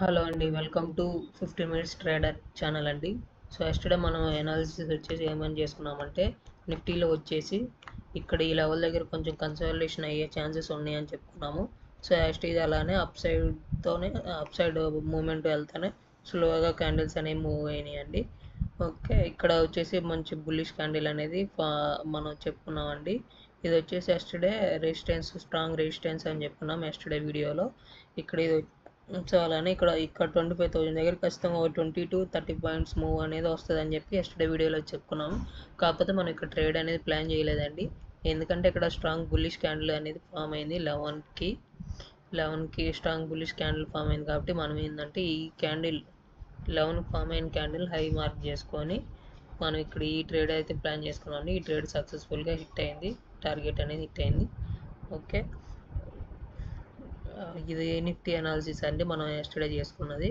Hello అండి. Welcome to 15 minutes trader channel అండి. So yesterday మనం అనాలిసిస్ వచ్చేసి ఏమని చేసుకున్నామంటే నిఫ్టీలో వచ్చేసి ఇక్కడ ఈ లెవెల్ దగ్గర కొంచెం కన్సాలిడేషన్ అయ్యే ఛాన్సెస్ ఉన్నాయని చెప్పుకున్నాము. సో యాస్టీజ్ అలానే అప్ సైడ్ మూవ్‌మెంట్ వెళ్తానే స్లోగా క్యాండిల్స్ అనేవి మూవ్ అయినాయండి. ఓకే. ఇక్కడ వచ్చేసి మంచి బుల్లిష్ క్యాండిల్ అనేది మనం చెప్పుకున్నామండి. ఇది వచ్చేసి యెస్టర్‌డే స్ట్రాంగ్ రెసిస్టెన్స్ అని చెప్పుకున్నాం యెస్టర్‌డే వీడియోలో. ఇక్కడ ఇది సో అలానే ఇక్కడ 25,000 దగ్గర ఖచ్చితంగా ఒక 20-30 పాయింట్స్ మూవ్ అనేది వస్తుందని చెప్పి యెస్టర్డే వీడియోలో చెప్పుకున్నాము. కాకపోతే మనం ఇక్కడ ట్రేడ్ అనేది ప్లాన్ చేయలేదండి. ఎందుకంటే ఇక్కడ స్ట్రాంగ్ బుల్లిష్ క్యాండిల్ అనేది ఫామ్ అయింది 11కి స్ట్రాంగ్ బుల్లిష్ క్యాండిల్ ఫామ్ అయింది కాబట్టి మనం ఏంటంటే ఈ క్యాండిల్ 11 ఫామ్ అయిన క్యాండిల్ హై మార్క్ చేసుకొని మనం ఇక్కడ ఈ ట్రేడ్ అయితే ప్లాన్ చేసుకున్నాం. ఈ ట్రేడ్ సక్సెస్ఫుల్గా హిట్ అయింది. టార్గెట్ అనేది హిట్ అయింది. ఓకే. ఇది నిఫ్టీ అనాలిసిస్ అండి మనం యెస్టర్డే చేసుకున్నది.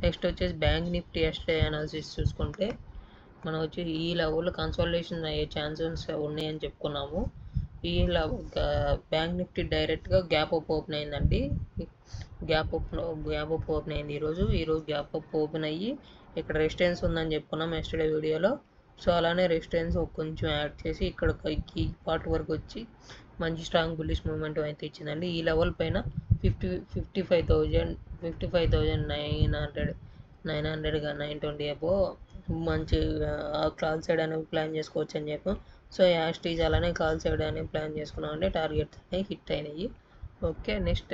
నెక్స్ట్ వచ్చేసి బ్యాంక్ నిఫ్టీ యెస్టర్డే అనాలిసిస్ చూసుకుంటే మనం వచ్చి ఈ లెవెల్లో కన్సాలిడేషన్ అయ్యే ఛాన్సెస్ ఉన్నాయని చెప్పుకున్నాము. బ్యాంక్ నిఫ్టీ డైరెక్ట్గా గ్యాప్ అప్ ఓపెన్ అయిందండి. గ్యాప్ అప్ ఓపెన్ అయింది ఈరోజు గ్యాప్ అప్ ఓపెన్ అయ్యి ఇక్కడ రెసిస్టెన్స్ ఉందని చెప్పుకున్నాం యెస్టర్డే వీడియోలో. సో అలానే రెసిస్టెన్స్ కొంచెం యాడ్ చేసి ఇక్కడ ఈ పార్ట్ వరకు వచ్చి మంచి స్ట్రాంగ్ బుల్లిష్ మూవ్మెంట్ అయితే ఇచ్చిందండి. ఈ లెవెల్ పైన 55,900 920 అబో మంచి కాల్ సైడ్ అనేవి ప్లాన్ చేసుకోవచ్చు అని చెప్పాం. సో యాస్టీజ్ అలానే కాల్ సైడ్ అనేవి ప్లాన్ చేసుకున్నాం అంటే టార్గెట్స్ అనేవి హిట్ అయినాయి. ఓకే. నెక్స్ట్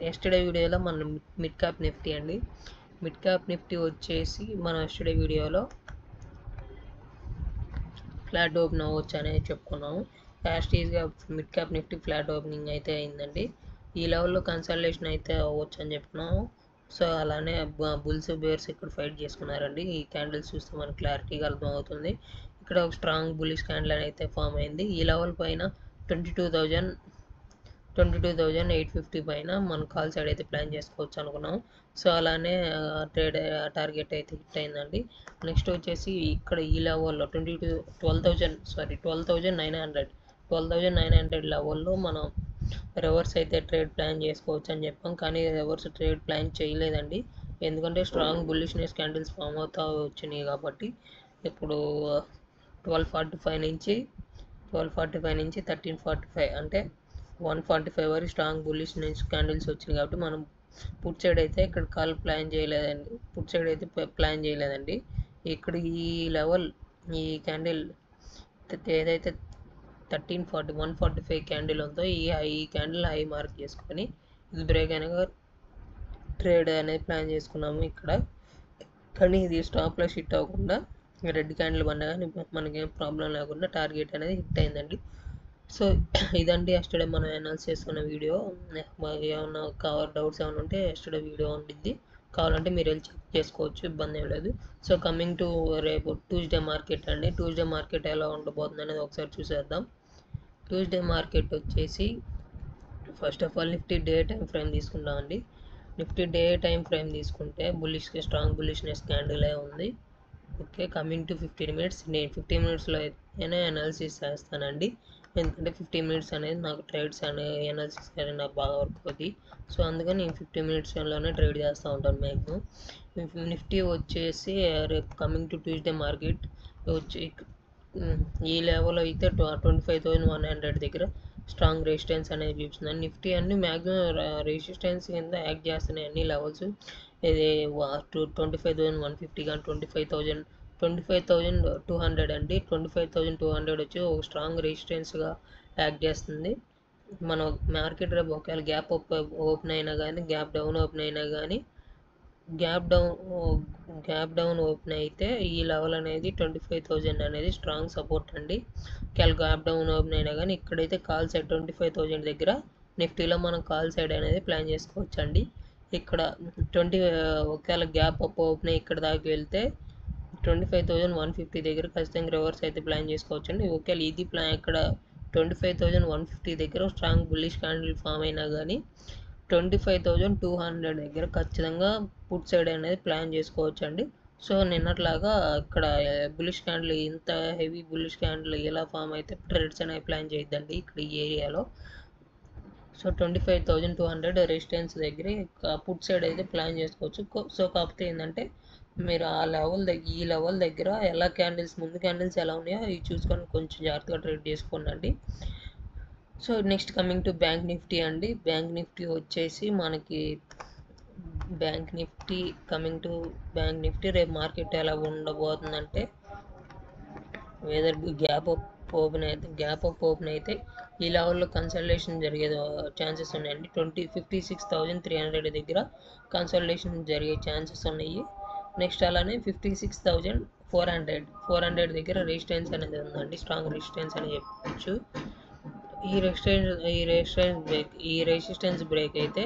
యెస్టర్డే వీడియోలో మనం మిడ్ క్యాప్ నిఫ్టీ అండి. మిడ్ క్యాప్ నిఫ్టీ వచ్చేసి మనం యెస్టర్డే వీడియోలో ఫ్లాట్ ఓపెన్ అవ్వచ్చు అనేది చెప్పుకున్నాము. యాస్టీజ్గా mid cap Nifty flat opening అయితే అయిందండి. ఈ లెవెల్లో కన్సల్టేషన్ అయితే అవ్వచ్చు అని చెప్పుకున్నాము. సో అలానే బుల్స్ బేర్స్ ఇక్కడ ఫైట్ చేసుకున్నారండి. ఈ క్యాండిల్స్ చూస్తే మనకు క్లారిటీగా అర్థమవుతుంది. ఇక్కడ ఒక స్ట్రాంగ్ బుల్లిష్ క్యాండిల్ అయితే ఫామ్ అయింది. ఈ లెవెల్ పైన 22,850 పైన మనం కాల్ సైడ్ అయితే ప్లాన్ చేసుకోవచ్చు అనుకున్నాం. సో అలానే టార్గెట్ అయితే హిట్ అయిందండి. నెక్స్ట్ వచ్చేసి ఇక్కడ ఈ లెవెల్లో 12,900 లెవెల్లో మనం రివర్స్ అయితే ట్రేడ్ ప్లాన్ చేసుకోవచ్చు అని చెప్పాం. కానీ రివర్స్ ట్రేడ్ ప్లాన్ చేయలేదండి. ఎందుకంటే స్ట్రాంగ్ బుల్లిష్నెస్ క్యాండిల్స్ ఫామ్ అవుతా వచ్చినాయి కాబట్టి ఇప్పుడు 1245 నుంచి 1345 అంటే 145 వరకు స్ట్రాంగ్ బుల్లిష్ క్యాండిల్స్ వచ్చినాయి కాబట్టి మనం పుట్ సైడ్ అయితే ఇక్కడ కాల్ ప్లాన్ చేయలేదండి. ఇక్కడ ఈ లెవెల్ ఈ క్యాండిల్ ఏదైతే 145 క్యాండిల్ ఉందో ఈ క్యాండిల్ హై మార్క్ చేసుకొని ఇది బ్రేక్ అయినాక ట్రేడ్ అనేది ప్లాన్ చేసుకున్నాము ఇక్కడ. కానీ ఇది స్టాప్ లాస్ హిట్ అవ్వకుండా రెడ్ క్యాండిల్ పడినా కానీ మనకేం ప్రాబ్లం లేకుండా టార్గెట్ అనేది హిట్ అయిందండి. సో ఇదండి యెస్టర్డే మనం అనాలిసిస్ చేసుకున్న వీడియో. ఏమన్నా డౌట్స్ ఏమైనా ఉంటే యెస్టర్డే వీడియో ఉండిద్ది, కావాలంటే మీరు వెళ్ళి చెక్ చేసుకోవచ్చు, ఇబ్బంది ఏం లేదు. సో కమింగ్ టు రేపు ట్యూస్డే మార్కెట్ అండి. ట్యూస్డే మార్కెట్ ఎలా ఉండబోతుంది అనేది ఒకసారి చూసేద్దాం. ట్యూస్డే మార్కెట్ వచ్చేసి first of all Nifty day time frame తీసుకుందామండి. నిఫ్టీ డే టైం ఫ్రేమ్ తీసుకుంటే స్ట్రాంగ్ బుల్లిష్నెస్ క్యాండిల్ ఉంది. ఓకే. కమింగ్ టు 15 మినిట్స్ నేను 15 మినిట్స్లో అయితేనే అనాలిసిస్ చేస్తానండి. ఎందుకంటే 15 మినిట్స్ అనేది నాకు ట్రేడ్స్ అనాలిసిస్ అనేది నాకు బాగా వర్క్ అవుతుంది. సో అందుకని నేను 15 మినిట్స్లోనే ట్రేడ్ చేస్తూ ఉంటాను మ్యాక్సిమం. నిఫ్టీ వచ్చేసి రేపు కమింగ్ టు ట్యూస్డే మార్కెట్ వచ్చి ఈ లెవెల్ అయితే 25,100 దగ్గర స్ట్రాంగ్ రెసిస్టెన్స్ అనేది చూపిస్తుంది. నిఫ్టీ అన్ని మ్యాక్సిమం రెసిస్టెన్స్ కింద యాక్ట్ చేస్తున్నాయి అన్ని లెవెల్స్. ఇది 25,150 కానీ 25,200 అండి. 25,200 వచ్చి ఒక స్ట్రాంగ్ రెసిస్టెన్స్గా యాక్ట్ చేస్తుంది. మనం మార్కెట్ రేపు ఒకవేళ గ్యాప్ ఓపెన్ అయినా కానీ గ్యాప్ డౌన్ ఓపెన్ అయినా కానీ గ్యాప్ డౌన్ ఓపెన్ అయితే ఈ లెవెల్ అనేది 25,000 అనేది స్ట్రాంగ్ సపోర్ట్ అండి. ఒకవేళ గ్యాప్ డౌన్ ఓపెన్ అయినా కానీ ఇక్కడైతే కాల్ సైడ్ 25,000 దగ్గర నిఫ్టీలో మనం కాల్ సైడ్ అనేది ప్లాన్ చేసుకోవచ్చు అండి. ఇక్కడ ఒకవేళ గ్యాప్ అప్ ఓపెన్ అయ్యి ఇక్కడ దాకా వెళ్తే 25,150 దగ్గర ఖచ్చితంగా రివర్స్ అయితే ప్లాన్ చేసుకోవచ్చు అండి. ఒకవేళ ఇది ప్లాన్ ఇక్కడ 25,150 దగ్గర స్ట్రాంగ్ బుల్లిష్ క్యాండిల్ ఫామ్ అయినా కానీ 25,200 దగ్గర ఖచ్చితంగా పుట్ సైడ్ అనేది ప్లాన్ చేసుకోవచ్చు అండి. సో నిన్నట్లాగా ఇక్కడ బుల్లిష్ క్యాండిల్ ఇంత హెవీ బుల్లిష్ క్యాండిల్ ఎలా ఫామ్ అయితే ట్రేడ్స్ అనేవి ప్లాన్ చేయొద్దండి ఇక్కడ ఈ ఏరియాలో. సో 25,200 రెసిస్టెన్స్ దగ్గర పుట్ సైడ్ అయితే ప్లాన్ చేసుకోవచ్చు. సో కాకపోతే ఏంటంటే మీరు ఆ లెవెల్ దగ్గర ఈ లెవెల్ దగ్గర ఎలా క్యాండిల్స్ ముందు క్యాండిల్స్ ఎలా ఉన్నాయో ఇవి చూసుకొని కొంచెం జాగ్రత్తగా ట్రేడ్ చేసుకోండి. So next coming to bank Nifty అండి. బ్యాంక్ నిఫ్టీ వచ్చేసి మనకి బ్యాంక్ నిఫ్టీ రేపు మార్కెట్ ఎలా ఉండబోతుందంటే వెదర్ గ్యాప్ అప్ ఓపెన్ అయితే ఈ లెవెల్లో కన్సల్టేషన్ జరిగే ఛాన్సెస్ ఉన్నాయండి. 56,300 దగ్గర కన్సల్టేషన్ జరిగే ఛాన్సెస్ ఉన్నాయి. నెక్స్ట్ అలానే 56,400 దగ్గర రెసిస్టెన్స్ అనేది ఉందండి. స్ట్రాంగ్ రెసిస్టెన్స్ అని చెప్పచ్చు. ఈ రెసిస్టెన్స్ బ్రేక్ అయితే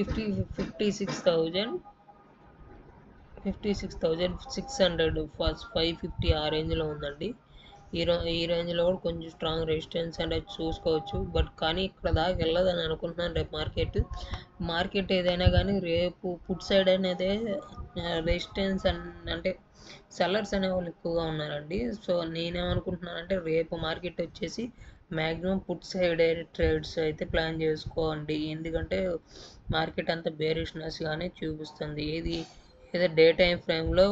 56,600 550 ఆ రేంజ్లో ఉందండి. ఈ రేంజ్లో కూడా కొంచెం స్ట్రాంగ్ రెసిస్టెన్స్ అనేది చూసుకోవచ్చు. బట్ కానీ ఇక్కడ దాకా వెళ్ళదని అనుకుంటున్నాను. రేపు మార్కెట్ ఏదైనా కానీ రేపు పుట్ సైడ్ అనేది రెసిస్టెన్స్ అంటే సెల్లర్స్ అనే వాళ్ళు ఎక్కువగా ఉన్నారండి. సో నేనేమనుకుంటున్నానంటే రేపు మార్కెట్ వచ్చేసి మ్యాక్సిమం పుట్ సైడ్ ట్రేడ్స్ అయితే ప్లాన్ చేసుకోండి. ఎందుకంటే మార్కెట్ అంతా బేరిష్నెస్ గానే చూపిస్తుంది. ఏదో డే టైం ఫ్రేమ్లో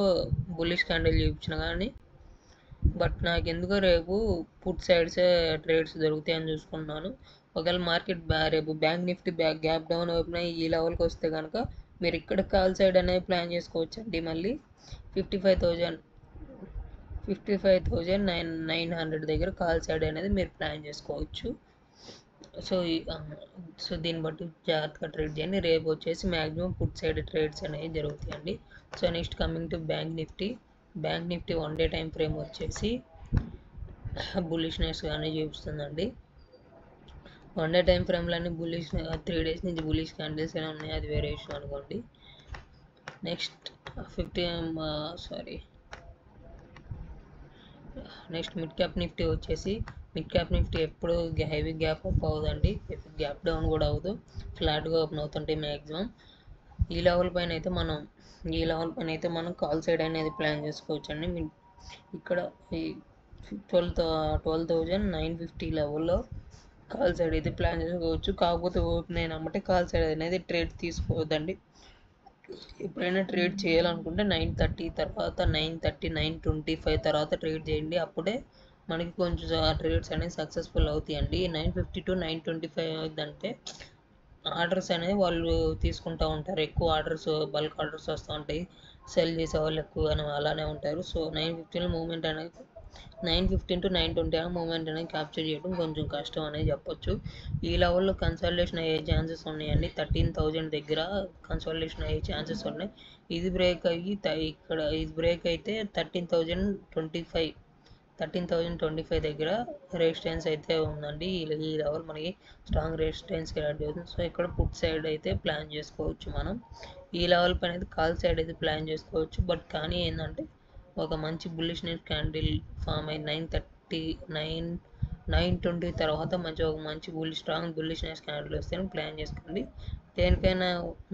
బుల్లిష్ క్యాండిల్ చూపించిన కానీ బట్ నాకు ఎందుకో రేపు పుట్ సైడ్సే ట్రేడ్స్ దొరుకుతాయని చూసుకుంటున్నాను. ఒకవేళ మార్కెట్ రేపు bank Nifty gap down open అయ్యి ఈ లెవెల్కి వస్తే కనుక మీరు ఇక్కడ కాల్ సైడ్ అనేది ప్లాన్ చేసుకోవచ్చు అండి. మళ్ళీ 55,900 దగ్గర కాల్ సైడ్ అనేది మీరు ప్లాన్ చేసుకోవచ్చు. సో దీన్ని బట్టి జాగ్రత్తగా ట్రేడ్ చేయండి. రేపు వచ్చేసి మ్యాక్సిమం పుట్ సైడ్ ట్రేడ్స్ అనేవి జరుగుతాయండి. So next coming to bank Nifty 1 day time frame వచ్చేసి బుల్లిష్నెస్ గానే చూపిస్తుందండి. 1 డే టైం ఫ్రేమ్లోని 3 డేస్ నుంచి బుల్లిష్ క్యాండిల్స్ ఏమైనా ఉన్నాయి, అది వేరే ఇష్యూ అనుకోండి. నెక్స్ట్ మిడ్ క్యాప్ నిఫ్టీ వచ్చేసి ఎప్పుడు హెవీ గ్యాప్ అప్ అవ్వదండి, గ్యాప్ డౌన్ కూడా అవ్వదు, ఫ్లాట్గా ఓపెన్ అవుతుంటాయి మ్యాక్సిమం. ఈ లెవెల్ పైన అయితే మనం కాల్ సైడ్ అనేది ప్లాన్ చేసుకోవచ్చు అండి. ఇక్కడ ఈ 12,950 లెవెల్లో కాల్ సైడ్ అయితే ప్లాన్ చేసుకోవచ్చు. కాకపోతే ఓపెన్ అయినమంటే కాల్ సైడ్ అనేది ట్రేడ్ తీసుకోవద్దండి. ఎప్పుడైనా ట్రేడ్ చేయాలనుకుంటే 9:30 తర్వాత 9:25 తర్వాత ట్రేడ్ చేయండి. అప్పుడే మనకి కొంచెం ట్రేడ్స్ అనేవి సక్సెస్ఫుల్ అవుతాయండి. 9:50 to 9:25 అవుతుందంటే ఆర్డర్స్ అనేది వాళ్ళు తీసుకుంటూ ఉంటారు. ఎక్కువ ఆర్డర్స్, బల్క్ ఆర్డర్స్ వస్తూ ఉంటాయి. సెల్ చేసే వాళ్ళు ఎక్కువగానే అలానే ఉంటారు. సో 9:15 మూమెంట్ అనేది 9:15 to 9:20 మూమెంట్ అనేది క్యాప్చర్ చేయడం కొంచెం కష్టం అనేది చెప్పొచ్చు. ఈ లెవెల్లో కన్సల్టేషన్ అయ్యే ఛాన్సెస్ ఉన్నాయండి. 13,000 దగ్గర కన్సల్టేషన్ అయ్యే ఛాన్సెస్ ఉన్నాయి. ఇది బ్రేక్ అయితే 13,025 దగ్గర రెసిస్టెన్స్ అయితే ఉందండి. ఈ లెవెల్ మనకి స్ట్రాంగ్ రెసిస్టెన్స్ యాడ్ అవుతుంది. సో ఇక్కడ పుట్ సైడ్ అయితే ప్లాన్ చేసుకోవచ్చు మనం. ఈ లెవెల్ పైన అయితే కాల్ సైడ్ అయితే ప్లాన్ చేసుకోవచ్చు. బట్ కానీ ఏంటంటే ఒక మంచి బుల్లిష్నెస్ క్యాండిల్ ఫామ్ అయి 9:20 తర్వాత ఒక మంచి స్ట్రాంగ్ బుల్లిష్నెస్ క్యాండిల్ వస్తే ప్లాన్ చేసుకోండి. దేనికైనా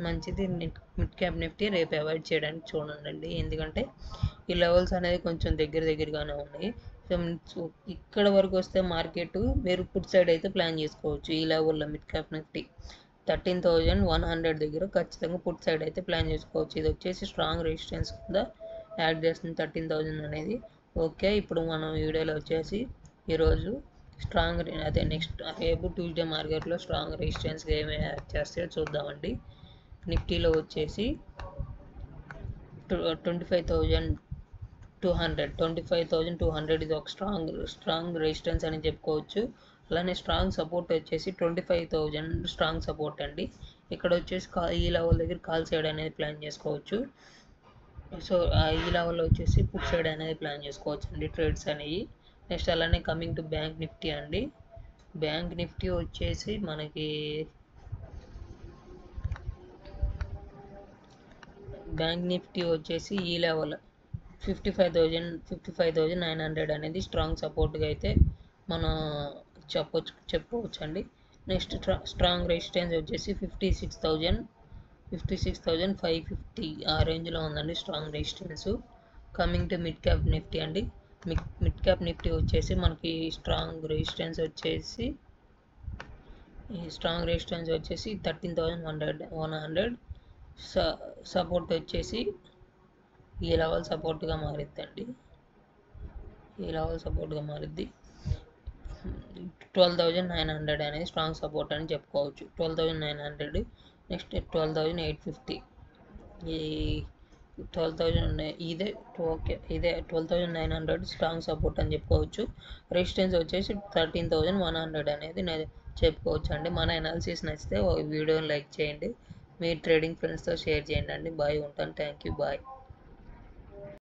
మంచిది మిడ్ క్యాప్ నిఫ్టీ రేపు అవాయిడ్ చేయడానికి చూడండి. ఎందుకంటే ఈ లెవెల్స్ అనేది కొంచెం దగ్గరగానే ఉన్నాయి. సో ఇక్కడ వరకు వస్తే మార్కెట్ మీరు పుట్ సైడ్ అయితే ప్లాన్ చేసుకోవచ్చు. ఈ లెవెల్లో మిడ్ క్యాప్ నిఫ్టీ 13,100 దగ్గర ఖచ్చితంగా పుట్ సైడ్ అయితే ప్లాన్ చేసుకోవచ్చు. ఇది వచ్చేసి స్ట్రాంగ్ రెసిస్టెన్స్ కింద యాడ్ చేస్తుంది 13,000 అనేది. ఓకే, ఇప్పుడు మనం వీడియోలో వచ్చేసి ఈరోజు నెక్స్ట్ రేపు ట్యూస్డే మార్కెట్లో స్ట్రాంగ్ రెసిస్టెన్స్ ఏమేమి యాడ్ చేస్తే చూద్దామండి. నిఫ్టీలో వచ్చేసి 25,200 ఇది ఒక స్ట్రాంగ్ రెసిస్టెన్స్ అని చెప్పుకోవచ్చు. అలానే స్ట్రాంగ్ సపోర్ట్ వచ్చేసి 25,000 స్ట్రాంగ్ సపోర్ట్ అండి. ఇక్కడ వచ్చేసి ఈ లెవెల్ దగ్గర కాల్ సైడ్ అనేది ప్లాన్ చేసుకోవచ్చు. సో ఈ లెవెల్లో వచ్చేసి పుట్ సైడ్ అనేది ప్లాన్ చేసుకోవచ్చు అండి ట్రేడ్స్ అనేవి. నెక్స్ట్ అలానే కమింగ్ టు బ్యాంక్ నిఫ్టీ అండి. బ్యాంక్ నిఫ్టీ వచ్చేసి మనకి ఈ లెవెల్ 55,900 అనేది స్ట్రాంగ్ సపోర్ట్గా అయితే మనం చెప్పుకోవచ్చు అండి. నెక్స్ట్ స్ట్రాంగ్ రెసిస్టెన్స్ వచ్చేసి 56,550 ఆ రేంజ్లో ఉందండి strong resistance. Coming to mid cap Nifty అండి. మిడ్ క్యాప్ నిఫ్టీ వచ్చేసి మనకి స్ట్రాంగ్ రెసిస్టెన్స్ వచ్చేసి ఈ స్ట్రాంగ్ రెసిస్టెన్స్ వచ్చేసి 13,100 సపోర్ట్ వచ్చేసి ఈ లెవెల్ సపోర్ట్గా మారిద్దండి. ఈ లెవెల్ సపోర్ట్గా మారిద్ది. 12,900 అనేది స్ట్రాంగ్ సపోర్ట్ అని చెప్పుకోవచ్చు. 12,900. నెక్స్ట్ 12,850. ఈ 12,000 ఇదే 12,900 స్ట్రాంగ్ సపోర్ట్ అని చెప్పుకోవచ్చు. రెసిస్టెన్స్ వచ్చేసి 13,100 అనేది చెప్పుకోవచ్చు అండి. మన అనాలిసిస్ నచ్చితే వీడియోని లైక్ చేయండి, మీ ట్రేడింగ్ ఫ్రెండ్స్తో షేర్ చేయండి అండి. బాయ్, ఉంటాను. Thank you, bye.